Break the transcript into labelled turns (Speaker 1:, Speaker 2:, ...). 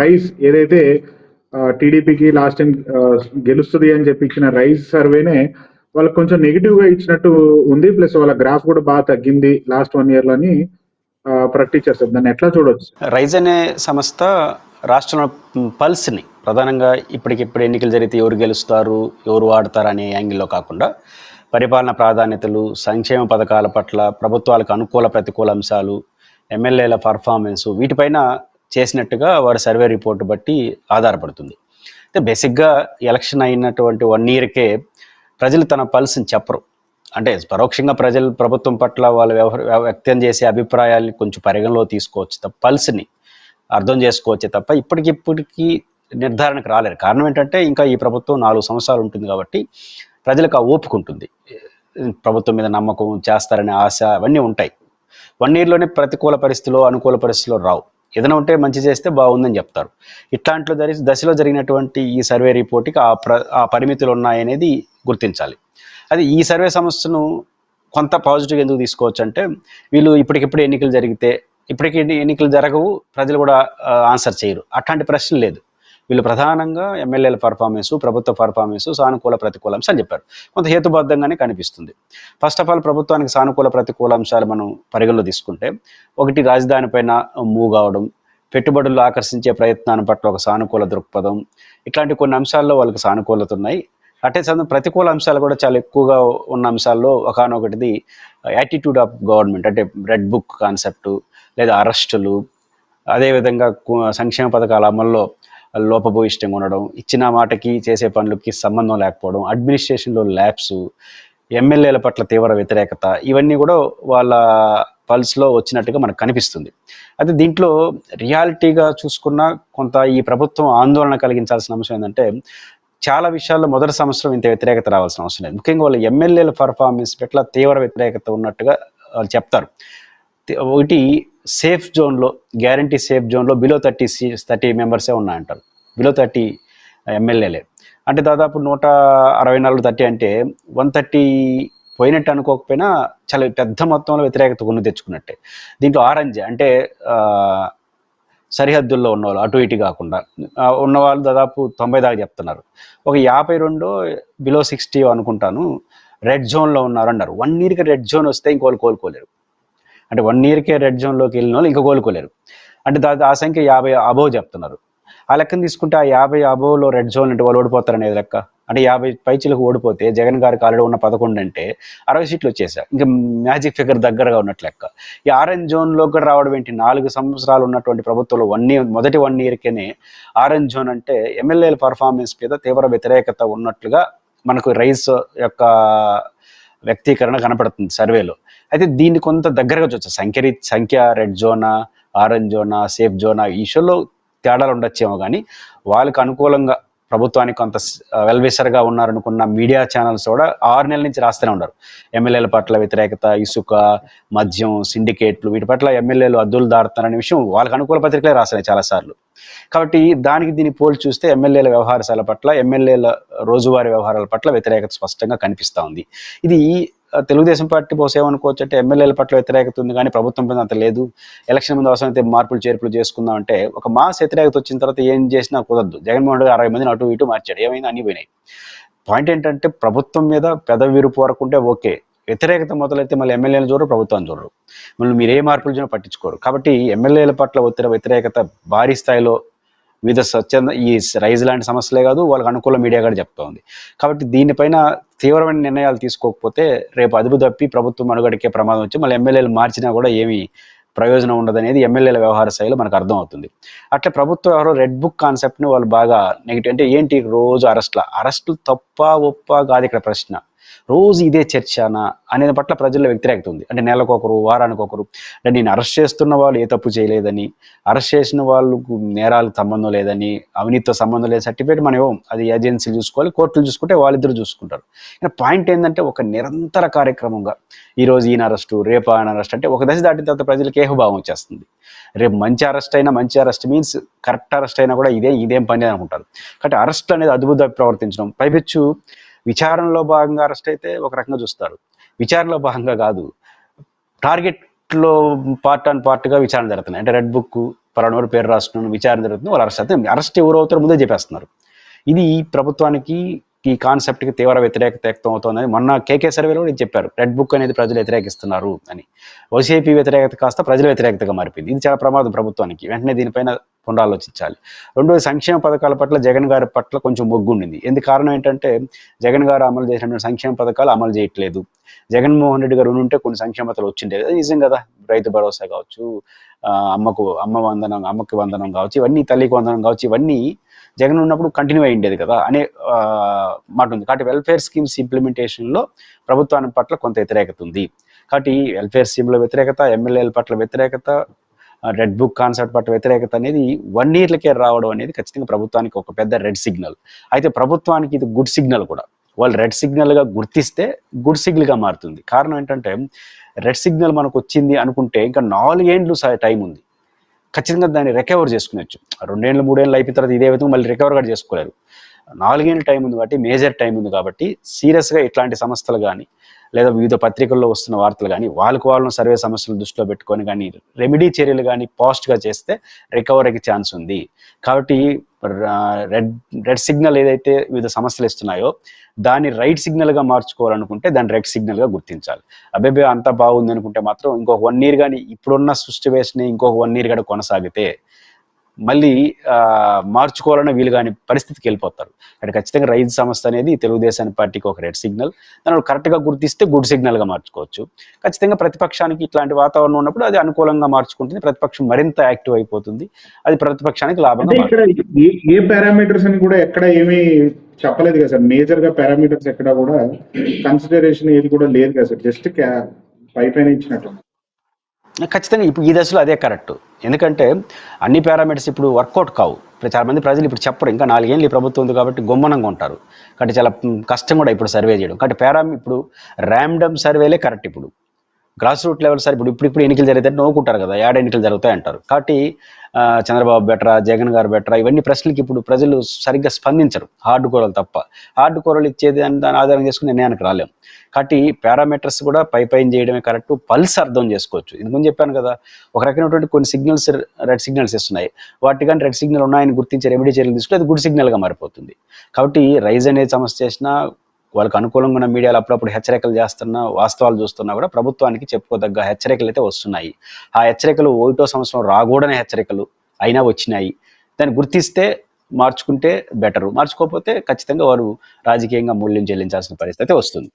Speaker 1: Rise ఏదైతే టీడీపీకి last time గెలుస్తుంది అని చెప్పి ఇచ్చిన రైజ్ సర్వేనే వాళ్ళకి కొంచెం నెగిటివ్ గా ఇచ్చినట్టు ఉంది. ప్లస్ వాళ్ళ గ్రాఫ్ కూడా బాగా తగ్గింది లాస్ట్ 1 year లో అని ప్రకటించారు సార్. దాన్ని ఎట్లా చూడొచ్చు?
Speaker 2: రైజ్ అనే సంస్థ రాష్ట్రంలో పల్స్ని ప్రధానంగా ఇప్పటికిప్పుడు ఎన్నికలు జరిగితే ఎవరు గెలుస్తారు, ఎవరు వాడతారు అనే యాంగిల్లో కాకుండా పరిపాలన ప్రాధాన్యతలు, సంక్షేమ పథకాల పట్ల, ప్రభుత్వాలకు అనుకూల ప్రతికూల అంశాలు, ఎమ్మెల్యేల పర్ఫార్మెన్స్, వీటిపైన చేసినట్టుగా వారి సర్వే రిపోర్ట్ బట్టి ఆధారపడుతుంది. అంటే బేసిక్గా ఎలక్షన్ అయినటువంటి 1 yearకే ప్రజలు తన పల్స్ని చెప్పరు. అంటే పరోక్షంగా ప్రజలు ప్రభుత్వం పట్ల వాళ్ళు వ్యక్తం చేసే అభిప్రాయాల్ని కొంచెం పరిగణలో తీసుకోవచ్చు తప్ప, పల్స్ని అర్థం చేసుకోవచ్చే తప్ప ఇప్పటికి నిర్ధారణకు రాలేరు. కారణం ఏంటంటే ఇంకా ఈ ప్రభుత్వం 4 సంవత్సరాలు ఉంటుంది కాబట్టి ప్రజలకు ఆ ఓపిక ఉంటుంది. ప్రభుత్వం మీద నమ్మకం, చేస్తారనే ఆశ అవన్నీ ఉంటాయి. 1 yearలోనే ప్రతికూల పరిస్థితులు, అనుకూల పరిస్థితులు రావు. ఏదైనా ఉంటే మంచి చేస్తే బాగుందని చెప్తారు. ఇట్లాంటి దశలో జరిగినటువంటి ఈ సర్వే రిపోర్ట్కి ఆ పరిమితులు ఉన్నాయనేది గుర్తించాలి. అది ఈ సర్వే సమస్యను కొంత పాజిటివ్ ఎందుకు తీసుకోవచ్చు అంటే, వీళ్ళు ఇప్పటికిప్పుడు ఎన్నికలు జరిగితే ఇప్పటికి ఎన్నికలు జరగవు, ప్రజలు కూడా ఆన్సర్ చేయరు, అట్లాంటి ప్రశ్న లేదు. వీళ్ళు ప్రధానంగా ఎమ్మెల్యేల పర్ఫార్మెన్స్, ప్రభుత్వ పర్ఫార్మెన్స్, సానుకూల ప్రతికూల అంశాలు చెప్పారు. కొంత హేతుబద్ధంగానే కనిపిస్తుంది. ఫస్ట్ ఆఫ్ ఆల్ ప్రభుత్వానికి సానుకూల ప్రతికూల అంశాలు మనం పరిగణలో తీసుకుంటే, ఒకటి రాజధాని పైన మూవ్ కావడం, పెట్టుబడులు ఆకర్షించే ప్రయత్నాన్ని పట్ల ఒక సానుకూల దృక్పథం, ఇట్లాంటి కొన్ని అంశాల్లో వాళ్ళకి సానుకూలత ఉన్నాయి. అటే ప్రతికూల అంశాలు కూడా చాలా ఎక్కువగా ఉన్న అంశాల్లో ఒకనొకటిది యాటిట్యూడ్ ఆఫ్ గవర్నమెంట్, అంటే రెడ్ బుక్ కాన్సెప్టు, లేదా అరెస్టులు, అదేవిధంగా సంక్షేమ పథకాల అమల్లో లోపభూయిష్టంగా ఉండడం, ఇచ్చిన మాటకి చేసే పనులకి సంబంధం లేకపోవడం, అడ్మినిస్ట్రేషన్లో ల్యాప్స్, ఎమ్మెల్యేల పట్ల తీవ్ర వ్యతిరేకత, ఇవన్నీ కూడా వాళ్ళ పల్స్లో వచ్చినట్టుగా మనకు కనిపిస్తుంది. అయితే దీంట్లో రియాలిటీగా చూసుకున్న కొంత ఈ ప్రభుత్వం ఆందోళన కలిగించాల్సిన అంశం ఏంటంటే, చాలా విషయాల్లో మొదటి సంవత్సరం ఇంత వ్యతిరేకత రావాల్సిన అవసరం లేదు. ముఖ్యంగా వాళ్ళు ఎమ్మెల్యేల పర్ఫార్మెన్స్ పట్ల తీవ్ర వ్యతిరేకత ఉన్నట్టుగా వాళ్ళు చెప్తారు. ఒకటి సేఫ్ జోన్లో, గ్యారంటీ సేఫ్ జోన్లో బిలో 30 మెంబర్సే ఉన్నాయంటారు. బిలో 30 ఎమ్మెల్యేలే అంటే దాదాపు 164 30 అంటే 130 పోయినట్టు అనుకోకపోయినా చాలా పెద్ద మొత్తంలో వ్యతిరేకత కొని తెచ్చుకున్నట్టే. దీంట్లో ఆరెంజ్ అంటే సరిహద్దుల్లో ఉన్నవాళ్ళు, అటు ఇటు కాకుండా ఉన్నవాళ్ళు దాదాపు 90 దాకా చెప్తున్నారు. ఒక 52 బిలో 60 అనుకుంటాను రెడ్ జోన్లో ఉన్నారు అన్నారు. 1 yearకి రెడ్ జోన్ వస్తే ఇంకోళ్ళు కోలుకోలేరు. అంటే 1 yearకే రెడ్ జోన్లోకి వెళ్ళిన వాళ్ళు ఇంకా కోలుకోలేరు. అంటే ఆ సంఖ్య 50 అబోవ్ చెప్తున్నారు. ఆ లెక్కను తీసుకుంటే ఆ 50 అబోవ్లో రెడ్ జోన్ అంటే వాళ్ళు ఓడిపోతారనేది లెక్క. అంటే 50 పైచీలకు ఓడిపోతే జగన్ గారికి ఆల్రెడీ ఉన్న 11 అంటే 60 సీట్లు వచ్చేసాయి. ఇంకా మ్యాజిక్ ఫిగర్ దగ్గరగా ఉన్నట్లు లెక్క. ఈ ఆరెంజ్ జోన్లో కూడా రావడం ఏంటి? 4 సంవత్సరాలు ఉన్నటువంటి ప్రభుత్వంలో మొదటి 1 yearకేనే ఆరెంజ్ జోన్ అంటే ఎమ్మెల్యేల పర్ఫార్మెన్స్ మీద తీవ్ర వ్యతిరేకత ఉన్నట్లుగా మనకు రైస్ యొక్క వ్యక్తీకరణ కనపడుతుంది సర్వేలో. అయితే దీన్ని కొంత దగ్గరగా చూడొచ్చు. సంఖ్య red Zona, orange Zona, safe Zona, ఈ ఇష్యూలో తేడాలు ఉండొచ్చేమో కానీ వాళ్ళకి అనుకూలంగా ప్రభుత్వానికి కొంత వెల్విషర్గా ఉన్నారనుకున్న మీడియా ఛానల్స్ కూడా 6 నెలల నుంచి రాస్తూనే ఉన్నారు. ఎమ్మెల్యేల పట్ల వ్యతిరేకత, ఇసుక, మద్యం, సిండికేట్లు, వీటి పట్ల ఎమ్మెల్యేలు అద్దులు దాడుతున్నారనే విషయం వాళ్ళకి అనుకూల పత్రికలే రాస్తున్నాయి చాలాసార్లు. కాబట్టి దానికి దీన్ని పోల్చి చూస్తే ఎమ్మెల్యేల వ్యవహారాల పట్ల, ఎమ్మెల్యేల రోజువారీ వ్యవహారాల పట్ల వ్యతిరేకత స్పష్టంగా కనిపిస్తూ ఉంది. ఇది తెలుగుదేశం పార్టీ బహుశా ఏమనుకోవచ్చు అంటే, ఎమ్మెల్యేల పట్ల వ్యతిరేకత ఉంది కానీ ప్రభుత్వం మీద అంత లేదు, ఎలక్షన్ ముందు అవసరమైతే మార్పులు చేర్పులు చేసుకుందాం అంటే, ఒక మాస్ వ్యతిరేకత వచ్చిన తర్వాత ఏం చేసినా కుదరదు. జగన్మోహన్ రెడ్డి 60 మందిని అటు ఇటు మార్చాడు, ఏమైంది? అన్ని పోయినాయి. పాయింట్ ఏంటంటే, ప్రభుత్వం మీద పెదవిరుపు వరకు ఉంటే ఓకే, వ్యతిరేకత మొదలైతే మళ్ళీ ఎమ్మెల్యేలు చూడరు, ప్రభుత్వాన్ని చూడరు, మళ్ళీ మీరు ఏ మార్పులు చేయడం పట్టించుకోరు. కాబట్టి ఎమ్మెల్యేల పట్ల వ్యతిరేకత భారీ స్థాయిలో వివిధ స్వచ్ఛంద ఈ రైజ్ లాంటి సమస్యలే కాదు, వాళ్ళకి అనుకూల మీడియా కూడా చెప్తా ఉంది. కాబట్టి దీనిపైన తీవ్రమైన నిర్ణయాలు తీసుకోకపోతే రేపు అదుపు తప్పి ప్రభుత్వం మనుగడకే ప్రమాదం వచ్చి మళ్ళీ ఎమ్మెల్యేలు మార్చినా కూడా ఏమీ ప్రయోజనం ఉండదనేది ఎమ్మెల్యేల వ్యవహార శైలిలో మనకు అర్థం అవుతుంది. అట్లా ప్రభుత్వం ఎవరో రెడ్ బుక్ కాన్సెప్ట్ని వాళ్ళు బాగా నెగిటివ్, అంటే ఏంటి రోజు అరెస్టులు తప్ప ఒప్ప కాదు ఇక్కడ ప్రశ్న. రోజు ఇదే చర్చనా అనేది పట్ల ప్రజల్లో వ్యతిరేకత ఉంది. అంటే నెలకొకరు, వారానికి ఒకరు, అంటే నేను అరెస్ట్ చేస్తున్న వాళ్ళు ఏ తప్పు చేయలేదని, అరెస్ట్ చేసిన వాళ్ళకు నేరాలకు సంబంధం లేదని, అవినీతితో సంబంధం లేదు సర్టిఫికేట్ మనం ఇవ్వం, అది ఏజెన్సీలు చూసుకోవాలి, కోర్టులు చూసుకుంటే వాళ్ళిద్దరు చూసుకుంటారు. కానీ పాయింట్ ఏంటంటే, ఒక నిరంతర కార్యక్రమంగా ఈరోజు ఈయన అరెస్టు, రేపు ఆయన అరెస్ట్, అంటే ఒక దశ దాటిన తర్వాత ప్రజలకు ఏహభావం వచ్చేస్తుంది. రేపు మంచి అరెస్ట్ మీన్స్ కరెక్ట్ అరెస్ట్ అయినా కూడా ఇదేం పని అనుకుంటారు. కాబట్టి అరెస్ట్ అనేది అద్భుత ప్రవర్తించడం, పైపెచ్చు విచారణలో భాగంగా అరెస్ట్ అయితే ఒక రకంగా చూస్తారు, విచారణలో భాగంగా కాదు, టార్గెట్లో పార్ట్ విచారణ జరుగుతున్నాయి. అంటే రెడ్ బుక్ పలానోరు పేరు రాస్తున్నాను, విచారణ జరుగుతుంది, వాళ్ళు అరెస్ట్ ఎవరు అవుతారో ముందే చెప్పేస్తున్నారు. ఇది ప్రభుత్వానికి ఈ కాన్సెప్ట్కి తీవ్ర వ్యతిరేకత వ్యక్తం అవుతోందని మొన్న కేకే సర్వేలో కూడా చెప్పారు. రెడ్ బుక్ అనేది ప్రజలు వ్యతిరేకిస్తున్నారు అని. వైసీపీ వ్యతిరేకత కాస్త ప్రజల వ్యతిరేకతగా మారిపోయింది. ఇది చాలా ప్రమాదం ప్రభుత్వానికి. వెంటనే దీనిపైన పునరాలోచించాలి. రెండోది, సంక్షేమ పథకాల పట్ల జగన్ గారి పట్ల కొంచెం మొగ్గు ఉండింది. ఎందుకు కారణం ఏంటంటే జగన్ గారు అమలు చేసినటువంటి సంక్షేమ పథకాలు అమలు చేయట్లేదు. జగన్మోహన్ రెడ్డి గారు ఉంటే కొన్ని సంక్షేమ పథకాలు వచ్చిండేది. అది నిజం కదా. రైతు భరోసా కావచ్చు, అమ్మకి వందనం కావచ్చు, ఇవన్నీ తల్లికి వందనం కావచ్చు, ఇవన్నీ జగన్ ఉన్నప్పుడు కంటిన్యూ అయ్యిండేది కదా అనే మాట ఉంది. కాబట్టి వెల్ఫేర్ స్కీమ్స్ ఇంప్లిమెంటేషన్లో ప్రభుత్వానికి పట్ల కొంత వ్యతిరేకత ఉంది. కాబట్టి వెల్ఫేర్ స్కీమ్ల వ్యతిరేకత, ఎమ్మెల్యేల పట్ల వ్యతిరేకత, రెడ్ బుక్ కాన్సెప్ట్ పట్ల వ్యతిరేకత అనేది 1 ఇయర్లకే రావడం అనేది ఖచ్చితంగా ప్రభుత్వానికి ఒక పెద్ద రెడ్ సిగ్నల్. అయితే ప్రభుత్వానికి ఇది గుడ్ సిగ్నల్ కూడా. వాళ్ళు రెడ్ సిగ్నల్గా గుర్తిస్తే గుడ్ సిగ్నల్గా మారుతుంది. కారణం ఏంటంటే రెడ్ సిగ్నల్ మనకు వచ్చింది అనుకుంటే ఇంకా 4 ఏండ్లు టైం ఉంది. ఖచ్చితంగా దాన్ని రికవర్ చేసుకునేచ్చు. 2 ఏళ్ళు 3 ఏళ్ళు అయిపోయిన తర్వాత ఇదే విధంగా మళ్ళీ రికవర్ కూడా చేసుకోలేరు. 4 ఏళ్ళు టైం ఉంది కాబట్టి, మేజర్ టైం ఉంది కాబట్టి సీరియస్గా ఇట్లాంటి సంస్థలు కానీ లేదా వివిధ పత్రికల్లో వస్తున్న వార్తలు కానీ వాళ్ళని సర్వే సమస్యలు దృష్టిలో పెట్టుకొని కానీ రెమెడీ చర్యలు కానీ పాజిటివ్గా చేస్తే రికవరీకి ఛాన్స్ ఉంది. కాబట్టి రెడ్ సిగ్నల్ ఏదైతే వివిధ సమస్యలు ఇస్తున్నాయో దాన్ని రైట్ సిగ్నల్గా మార్చుకోవాలనుకుంటే దాన్ని రెడ్ సిగ్నల్గా గుర్తించాలి. అబ్బాయి అంతా బాగుంది అనుకుంటే మాత్రం ఇంకొక 1 ఇయర్ కానీ ఇప్పుడున్న సిచ్యువేషన్ ఇంకొక 1 ఇయర్ కూడా కొనసాగితే మళ్ళీ మార్చుకోవాలన్న వీలు కాని పరిస్థితికి వెళ్ళిపోతారు. అంటే ఖచ్చితంగా రైతు సమస్య అనేది తెలుగుదేశానికి పార్టీకి ఒక రెడ్ సిగ్నల్. దాన్ని కరెక్ట్గా గుర్తిస్తే గుడ్ సిగ్నల్గా మార్చుకోవచ్చు. ఖచ్చితంగా ప్రతిపక్షానికి ఇట్లాంటి వాతావరణం ఉన్నప్పుడు అది అనుకూలంగా మార్చుకుంటుంది. ప్రతిపక్షం మరింత యాక్టివ్ అయిపోతుంది. అది ప్రతిపక్షానికి లాభంగా.
Speaker 1: ఇక్కడ ఏ పారామీటర్స్ అని కూడా ఎక్కడ ఏమీ చెప్పలేదు కదా సార్. మేజర్ గా పారామీటర్స్ ఎక్కడ కూడా కన్సిడరేషన్ ఏది కూడా లేదు కదా సార్. జస్ట్ పైపైన ఇచ్చినట్టు.
Speaker 2: ఖచ్చితంగా ఇప్పుడు ఈ దశలో అదే కరెక్ట్. ఎందుకంటే అన్ని పారామీటర్స్ ఇప్పుడు వర్కౌట్ కావు. చాలా మంది ప్రజలు ఇప్పుడు చెప్పరు. ఇంకా 4 ఏళ్ళు ఈ ప్రభుత్వం ఉంది కాబట్టి గుమ్మనంగా ఉంటారు. కాబట్టి చాలా కష్టం కూడా ఇప్పుడు సర్వే చేయడం. కాబట్టి ఇప్పుడు ర్యాండమ్ సర్వేలే కరెక్ట్. ఇప్పుడు గ్రాస్ రూట్ లెవెల్ సార్ ఇప్పుడు ఎన్నికలు జరిగితే నవ్వుకుంటారు కదా, ఏడ ఎన్నికలు జరుగుతాయి అంటారు. కాబట్టి చంద్రబాబు బెటరా, జగన్ గారు బెటరా, ఇవన్నీ ప్రశ్నలకి ఇప్పుడు ప్రజలు సరిగ్గా స్పందించరు. హార్డ్ కోరలు తప్ప. హార్డ్ కోరలు ఇచ్చేది దాని ఆధారం చేసుకుని నిర్ణయానికి రాలేము. కాబట్టి పారామీటర్స్ కూడా పైన చేయడమే కరెక్ట్. పల్స్ అర్థం చేసుకోవచ్చు. ఇందుకు చెప్పాను కదా, ఒక రకమైనటువంటి కొన్ని సిగ్నల్స్ రెడ్ సిగ్నల్స్ ఇస్తున్నాయి. వాటి కానీ రెడ్ సిగ్నల్ ఉన్నాయని గుర్తించే రెమెడీ చర్యలు తీసుకుంటే అది గుడ్ సిగ్నల్గా మారిపోతుంది. కాబట్టి రైజ్ అనేది సమస్య చేసినా వాళ్ళకి అనుకూలంగా ఉన్న మీడియాలో అప్పుడప్పుడు హెచ్చరికలు చేస్తున్నా, వాస్తవాలు చూస్తున్నా కూడా ప్రభుత్వానికి చెప్పుకోదగ్గ హెచ్చరికలు అయితే వస్తున్నాయి. ఆ హెచ్చరికలు 1వ సంవత్సరం రాకూడని హెచ్చరికలు అయినా వచ్చినాయి. దాన్ని గుర్తిస్తే మార్చుకుంటే బెటరు. మార్చుకోకపోతే ఖచ్చితంగా వారు రాజకీయంగా మూల్యం చెల్లించాల్సిన పరిస్థితి వస్తుంది.